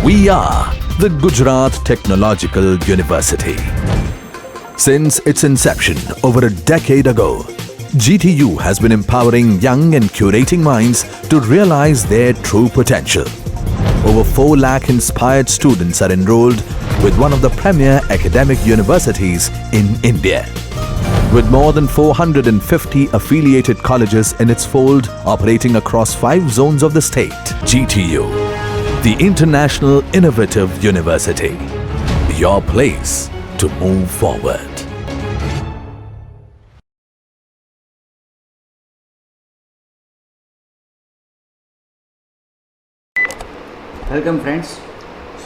We are the Gujarat Technological University. Since its inception over a decade ago, GTU has been empowering young and curating minds to realize their true potential. Over 4 lakh inspired students are enrolled with one of the premier academic universities in India. With more than 450 affiliated colleges in its fold operating across 5 zones of the state, GTU, the International Innovative University, your place to move forward. Welcome friends.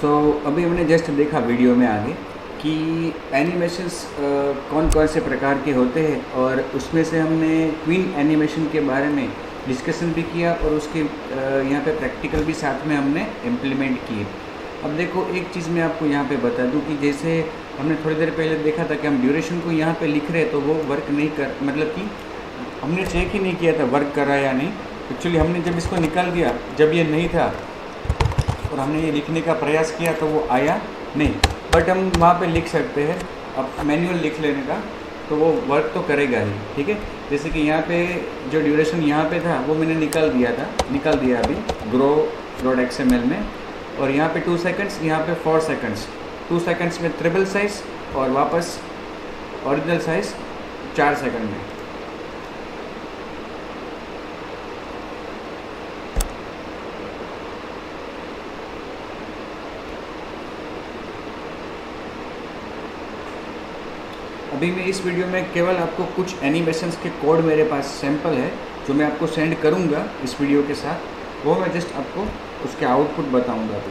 So अभी हमने just देखा video में आगे कि animations कौन कौन से प्रकार के होते हैं और उसमें से हमने क्वीन एनिमेशन के बारे में डिस्कशन भी किया और उसके यहाँ पे प्रैक्टिकल भी साथ में हमने इम्प्लीमेंट किए। अब देखो एक चीज़ मैं आपको यहाँ पे बता दूँ कि जैसे हमने थोड़ी देर पहले देखा था कि हम ड्यूरेशन को यहाँ पे लिख रहे हैं तो वो वर्क नहीं कर, मतलब कि हमने चेक ही नहीं किया था वर्क कर रहा है या नहीं। एक्चुअली हमने जब इसको निकाल दिया, जब ये नहीं था और हमने ये लिखने का प्रयास किया तो वो आया नहीं, बट हम वहाँ पे लिख सकते हैं। अब मैनुअल लिख लेने का तो वो वर्क तो करेगा ही, ठीक है। जैसे कि यहाँ पे जो ड्यूरेशन यहाँ पे था वो मैंने निकाल दिया अभी grow.xml में, और यहाँ पे 2 सेकंड्स, यहाँ पे 4 सेकंड्स, 2 सेकंड्स में ट्रिपल साइज और वापस ओरिजिनल साइज 4 सेकंड में। अभी मैं इस वीडियो में केवल आपको कुछ एनिमेशंस के कोड मेरे पास सैंपल है जो मैं आपको सेंड करूंगा इस वीडियो के साथ, वो मैं जस्ट आपको उसके आउटपुट बताऊंगा। तो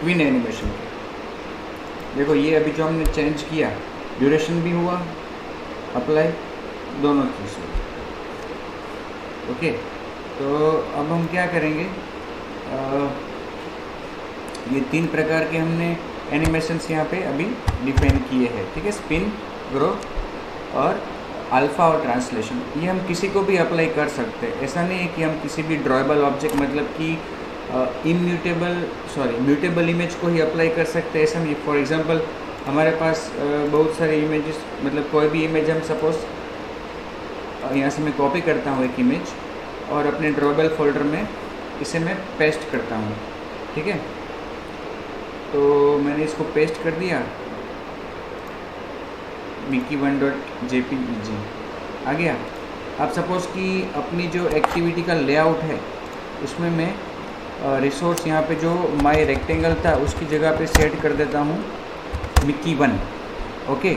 ट्विन एनिमेशन के देखो ये अभी जो हमने चेंज किया, ड्यूरेशन भी हुआ, अप्लाई दोनों चीज़ हुई। ओके, तो अब हम क्या करेंगे, ये 3 प्रकार के हमने एनिमेशंस यहाँ पे अभी डिफाइन किए हैं, ठीक है। स्पिन, ग्रो और अल्फ़ा और ट्रांसलेशन, ये हम किसी को भी अप्लाई कर सकते हैं। ऐसा नहीं है कि हम किसी भी ड्रॉएबल ऑब्जेक्ट, मतलब कि म्यूटेबल इमेज को ही अप्लाई कर सकते हैं, ऐसा नहीं। फॉर एग्जांपल हमारे पास बहुत सारे इमेजेस, मतलब कोई भी इमेज हम सपोज यहाँ से मैं कॉपी करता हूँ एक इमेज और अपने ड्रॉएबल फोल्डर में इसे मैं पेस्ट करता हूँ, ठीक है। तो मैंने इसको पेस्ट कर दिया, mickey1.jpeg आ गया। आप सपोज़ कि अपनी जो एक्टिविटी का लेआउट है उसमें मैं रिसोर्स यहाँ पे जो माय रेक्टेंगल था उसकी जगह पे सेट कर देता हूँ mickey1, ओके।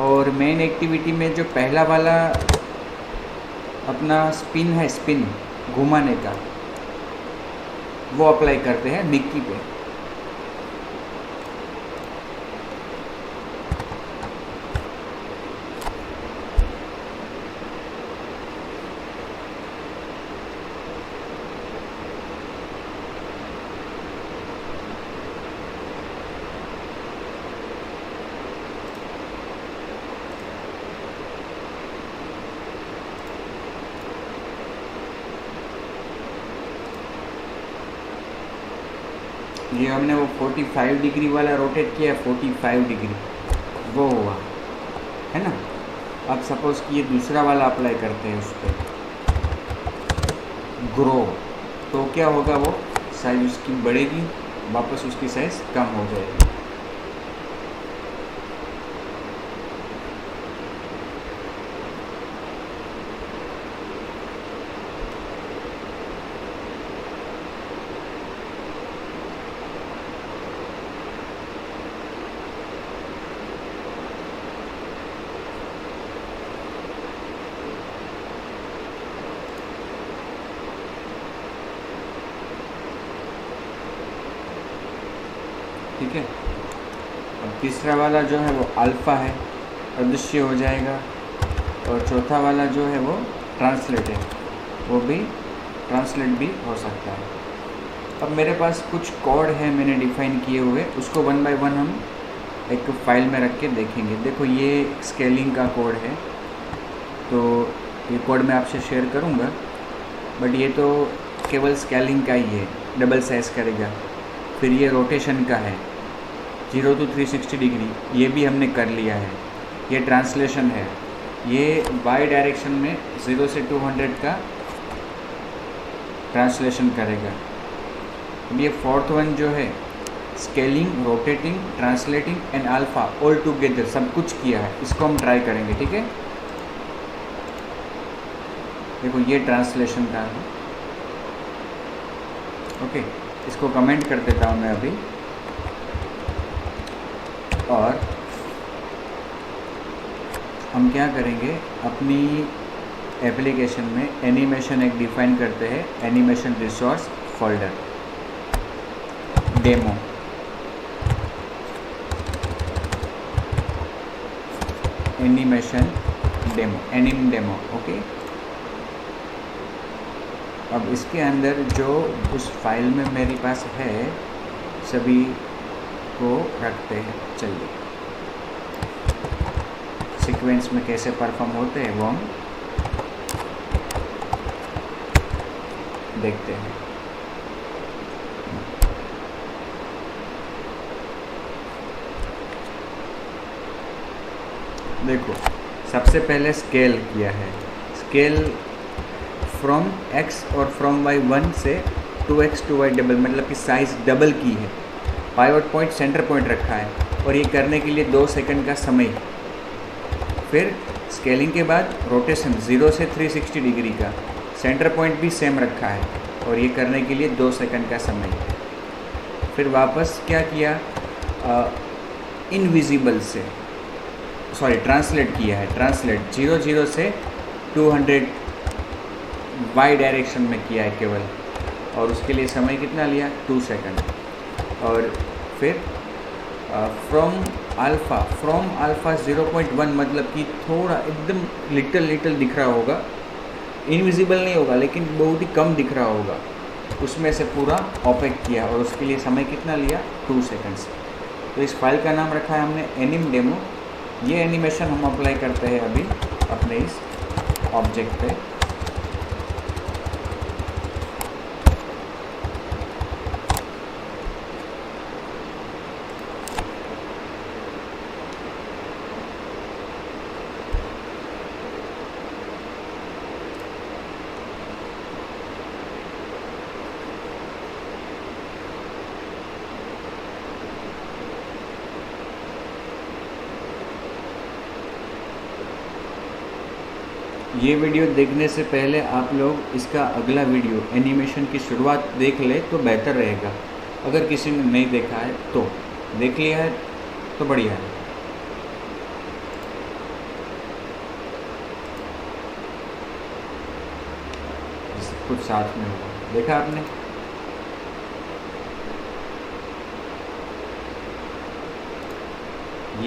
और मेन एक्टिविटी में जो पहला वाला अपना स्पिन है, स्पिन घुमाने का, वो अप्लाई करते हैं मिक्की पे। ये हमने वो 45 डिग्री वाला रोटेट किया, 45 डिग्री वो हुआ है ना। अब सपोज़ कि ये दूसरा वाला अप्लाई करते हैं उस पर ग्रो, तो क्या होगा, वो साइज उसकी बढ़ेगी, वापस उसकी साइज कम हो जाएगी। ठीक है। अब तीसरा वाला जो है वो अल्फ़ा है, अदृश्य हो जाएगा, और चौथा वाला जो है वो ट्रांसलेट है, वो भी ट्रांसलेट भी हो सकता है। अब मेरे पास कुछ कोड है मैंने डिफ़ाइन किए हुए, उसको 1 बाय 1 हम एक फाइल में रख के देखेंगे। देखो ये स्केलिंग का कोड है, तो ये कोड मैं आपसे शेयर करूँगा, बट ये तो केवल स्केलिंग का ही है, डबल साइज़ करेगा। फिर ये रोटेशन का है 0 to 360 डिग्री, ये भी हमने कर लिया है। ये ट्रांसलेशन है, ये वाई डायरेक्शन में 0 से 200 का ट्रांसलेशन करेगा। अब ये फोर्थ वन जो है scaling, rotating, translating and alpha all together सब कुछ किया है, इसको हम ट्राई करेंगे। ठीक है, देखो ये ट्रांसलेशन का है। ओके, इसको कमेंट कर देता हूँ मैं अभी। और हम क्या करेंगे, अपनी एप्लीकेशन में एनिमेशन एक डिफाइन करते हैं, animation resource folder demo. Animation demo, anim demo. Okay, अब इसके अंदर जो उस फाइल में मेरे पास है सभी को रखते हैं। चलिए सीक्वेंस में कैसे परफॉर्म होते हैं वो हम देखते हैं। देखो सबसे पहले स्केल किया है, स्केल फ्रॉम x और फ्रॉम y 1 से 2x to y डबल, मतलब कि साइज़ डबल की है। पाइवट पॉइंट सेंटर पॉइंट रखा है और ये करने के लिए 2 सेकंड का समय। फिर स्केलिंग के बाद रोटेशन 0 से 360 डिग्री का, सेंटर पॉइंट भी सेम रखा है और ये करने के लिए 2 सेकंड का समय। फिर वापस क्या किया, इनविजिबल से ट्रांसलेट किया है, ट्रांसलेट 0 से 200 वाई डायरेक्शन में किया है केवल, और उसके लिए समय कितना लिया, 2 सेकंड। और फिर फ्रॉम अल्फ़ा 0.1, मतलब कि थोड़ा एकदम लिटल दिख रहा होगा, इनविजिबल नहीं होगा लेकिन बहुत ही कम दिख रहा होगा, उसमें से पूरा ओपेक किया और उसके लिए समय कितना लिया, 2 सेकंड्स। तो इस फाइल का नाम रखा है हमने एनिम डेमो। ये एनिमेशन हम अप्लाई करते हैं अभी अपने इस ऑब्जेक्ट पे। ये वीडियो देखने से पहले आप लोग इसका अगला वीडियो एनिमेशन की शुरुआत देख ले तो बेहतर रहेगा। अगर किसी ने नहीं देखा है तो, देख लिया है तो बढ़िया है। कुछ साथ में होगा, देखा आपने।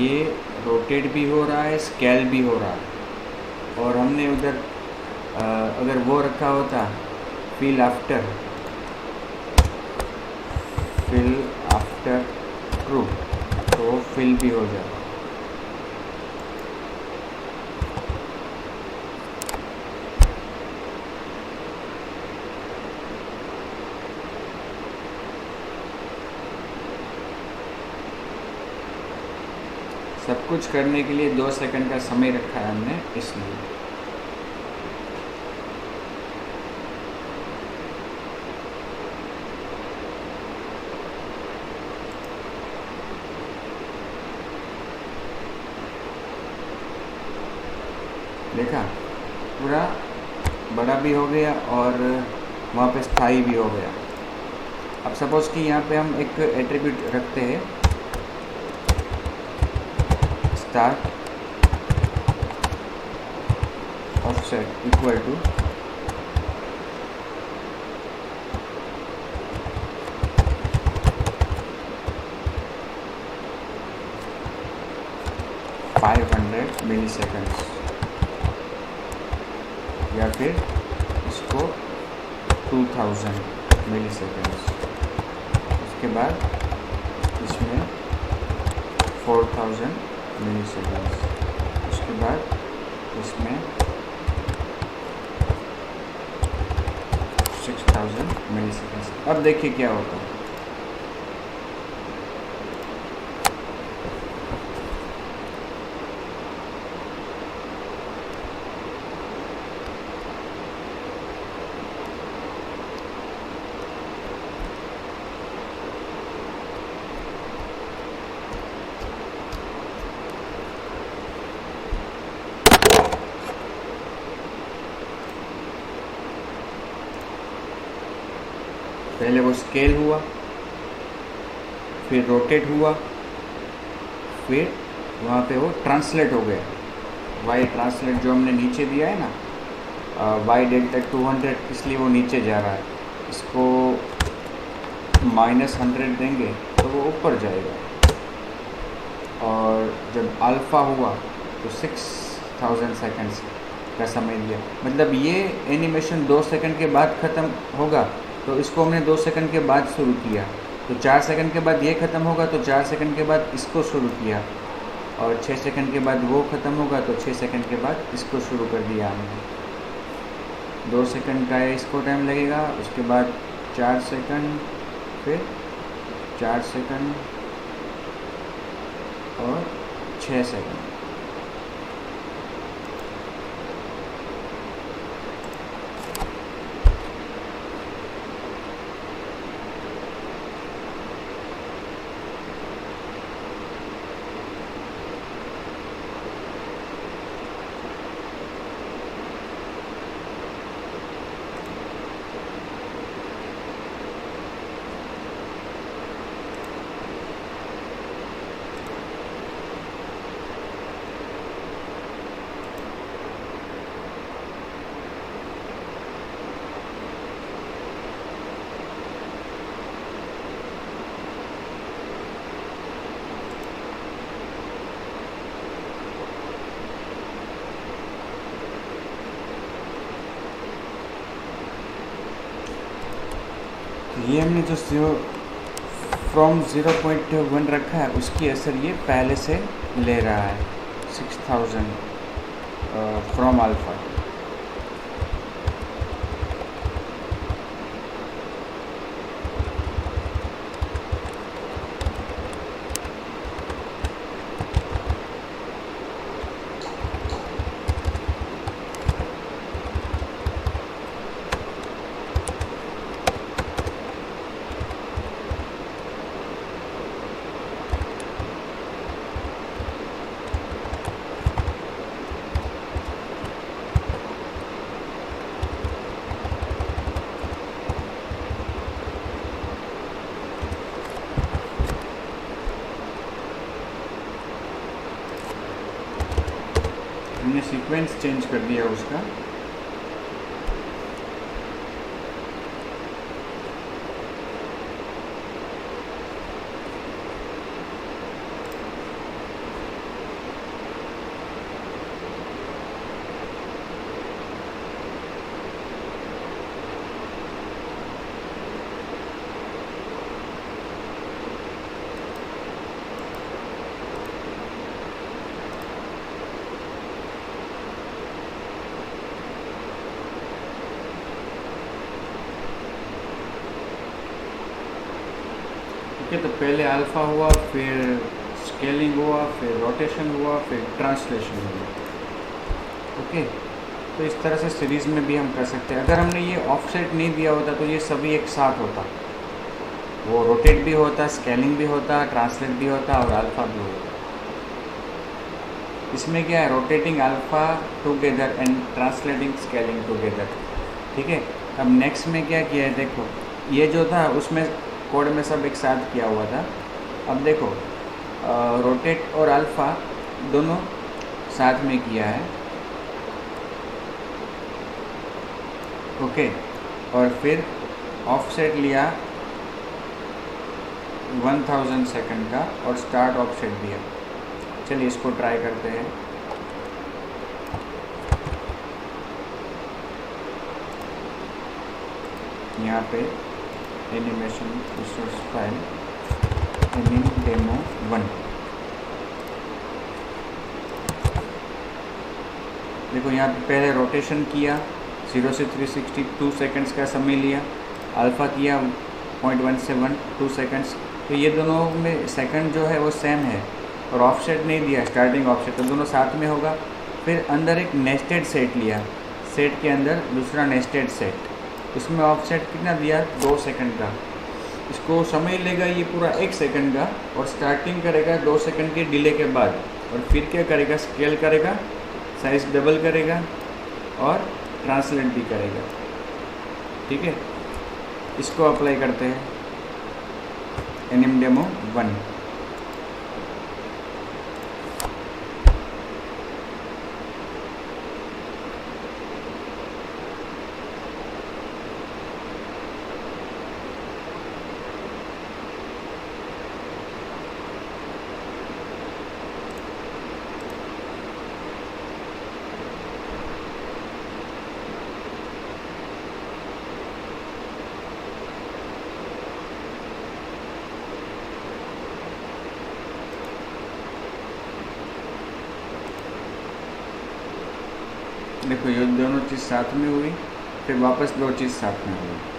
ये रोटेट भी हो रहा है, स्केल भी हो रहा है। और हमने उधर अगर वो रखा होता फिल आफ्टर ट्रू, तो फिल भी हो जाए। सब कुछ करने के लिए 2 सेकंड का समय रखा है हमने, इसलिए। देखा, पूरा बड़ा भी हो गया और वहाँ पे स्थायी भी हो गया। अब सपोज़ कि यहाँ पे हम एक एट्रीब्यूट रखते हैं, start offset equal to 500 milliseconds, या फिर इसको 2000 मिलीसेकंड्स। उसके बाद इसमें 4000 मिलीसेकंड्स, उसके बाद इसमें 6000 मिलीसेकंड्स। अब देखिए क्या होता है। पहले वो स्केल हुआ, फिर रोटेट हुआ, फिर वहाँ पे वो ट्रांसलेट हो गया। वाई ट्रांसलेट जो हमने नीचे दिया है ना, वाई डेल्टा 200, इसलिए वो नीचे जा रहा है। इसको -100 देंगे तो वो ऊपर जाएगा। और जब अल्फ़ा हुआ तो 6000 सेकंड्स का समय लिया। मतलब ये एनिमेशन 2 सेकंड के बाद ख़त्म होगा, तो इसको हमने 2 सेकंड के बाद शुरू किया। तो 4 सेकंड के बाद ये ख़त्म होगा, तो 4 सेकंड के बाद इसको शुरू किया। और 6 सेकंड के बाद वो ख़त्म होगा, तो 6 सेकंड के बाद इसको शुरू कर दिया हमने। 2 सेकंड का इसको टाइम लगेगा, उसके बाद 4 सेकंड, फिर 4 सेकंड और 6 सेकंड। ये हमने जो फ्रॉम 0.1 रखा है, उसकी असर ये पहले से ले रहा है 6000 फ्रॉम अल्फ़ा। हमने सीक्वेंस चेंज कर दिया उसका। ठीक है, तो पहले अल्फ़ा हुआ, फिर स्केलिंग हुआ, फिर रोटेशन हुआ, फिर ट्रांसलेशन हुआ। ओके, तो इस तरह से सीरीज़ में भी हम कर सकते हैं। अगर हमने ये ऑफसेट नहीं दिया होता तो ये सभी एक साथ होता, वो रोटेट भी होता, स्केलिंग भी होता, ट्रांसलेट भी होता और अल्फ़ा भी होता। इसमें क्या है, rotating alpha together and translating scaling together. ठीक है, अब नेक्स्ट में क्या किया है, देखो ये जो था उसमें कोड में सब एक साथ किया हुआ था। अब देखो रोटेट और अल्फ़ा दोनों साथ में किया है। ओके, और फिर ऑफसेट लिया 1000 सेकंड का और स्टार्ट ऑफसेट दिया। चलिए इसको ट्राई करते हैं। यहाँ पे एनिमेशन रिसोर्स फाइल एनिम डेमो 1, देखो यहाँ पे पहले रोटेशन किया 0 से 360 2 सेकंड्स का समय लिया, अल्फ़ा किया 0.1 2 सेकंड्स। तो ये दोनों में सेकंड जो है वो सेम है और ऑफसेट नहीं दिया, स्टार्टिंग ऑफसेट, तो दोनों साथ में होगा। फिर अंदर एक नेस्टेड सेट लिया, सेट के अंदर दूसरा नेस्टेड सेट, इसमें ऑफसेट कितना दिया 2 सेकंड का। इसको समय लेगा ये पूरा 1 सेकंड का और स्टार्टिंग करेगा 2 सेकंड के डिले के बाद, और फिर क्या करेगा, स्केल करेगा, साइज डबल करेगा और ट्रांसलेट भी करेगा। ठीक है, इसको अप्लाई करते हैं, एनिम डेमो 1। देखो ये दोनों चीज़ साथ में हुई, फिर वापस दो चीज़ साथ में हुई।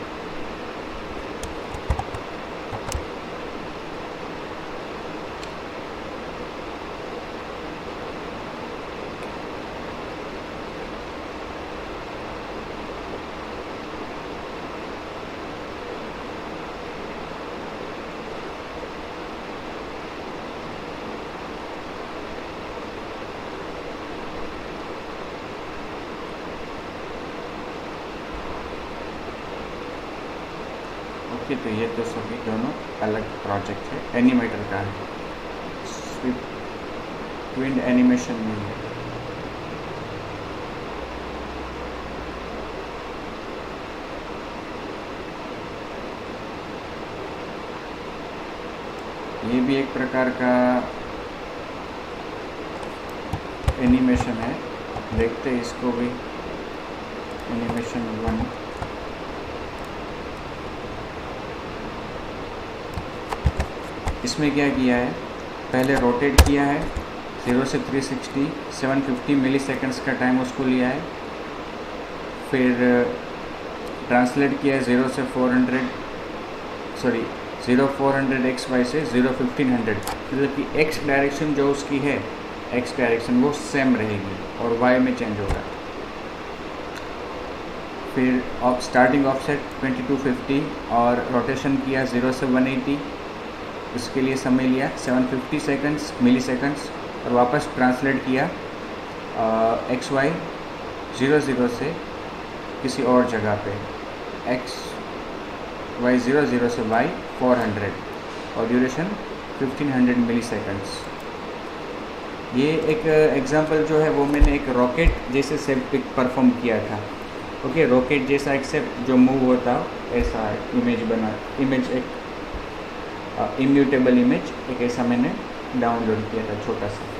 ओके, तो ये तो सभी दोनों अलग प्रोजेक्ट है, एनिमेटर का है, ट्विन एनिमेशन में है। ये भी एक प्रकार का एनिमेशन है, देखते हैं इसको भी, एनिमेशन 1। इसमें क्या किया है, पहले रोटेट किया है 0 से 360, 750 मिली सेकेंड्स का टाइम उसको लिया है। फिर ट्रांसलेट किया है 0 से 400 XY से 1500, मतलब कि x डायरेक्शन जो उसकी है, x डायरेक्शन वो सेम रहेगी और y में चेंज होगा। फिर स्टार्टिंग ऑफसेट 2250 और रोटेशन किया 0 से 180, उसके लिए समय लिया 750 सेकंड्स मिली सेकंड्स, और वापस ट्रांसलेट किया XY 00 से किसी और जगह पे, XY 00 से Y 400 और ड्यूरेशन 1500 मिली सेकंड्स। ये एक एग्जांपल जो है वो मैंने एक रॉकेट जैसे से परफॉर्म किया था। ओके, रॉकेट जैसा एक्सेप्ट जो मूव होता ऐसा इमेज बना, इमेज एक इम्यूटेबल इमेज एक ऐसा मैंने डाउनलोड किया था छोटा सा।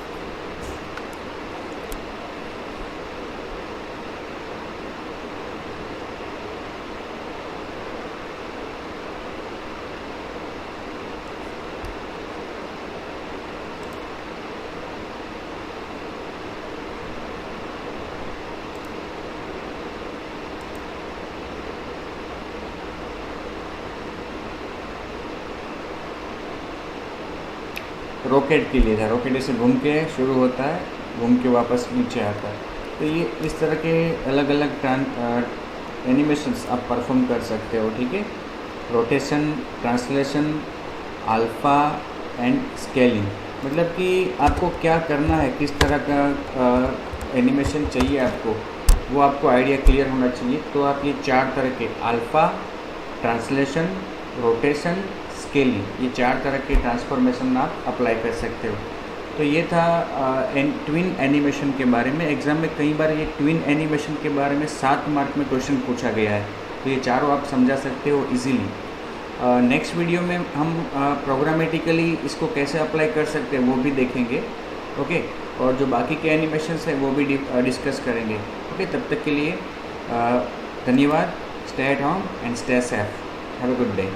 रॉकेट के लिए था, रॉकेट ऐसे घूम के शुरू होता है, घूम के वापस नीचे आता है। तो ये इस तरह के अलग अलग एनिमेशंस आप परफॉर्म कर सकते हो, ठीक है। Rotation, translation, alpha and scaling, मतलब कि आपको क्या करना है, किस तरह का एनिमेशन चाहिए आपको, वो आपको आइडिया क्लियर होना चाहिए। तो आप ये 4 तरह के अल्फ़ा, ट्रांसलेशन, रोटेशन, स्केलिंग, ये 4 तरह के ट्रांसफॉर्मेशन आप अप्लाई कर सकते हो। तो ये था ट्विन एनिमेशन के बारे में। एग्ज़ाम में कई बार ये ट्विन एनिमेशन के बारे में 7 मार्क में क्वेश्चन पूछा गया है, तो ये चारों आप समझा सकते हो इजीली। नेक्स्ट वीडियो में हम प्रोग्रामेटिकली इसको कैसे अप्लाई कर सकते हैं वो भी देखेंगे, ओके। और जो बाकी के एनिमेशंस है वो भी डिस्कस करेंगे, ओके। तब तक के लिए धन्यवाद। Stay at home and stay safe. Have a good day.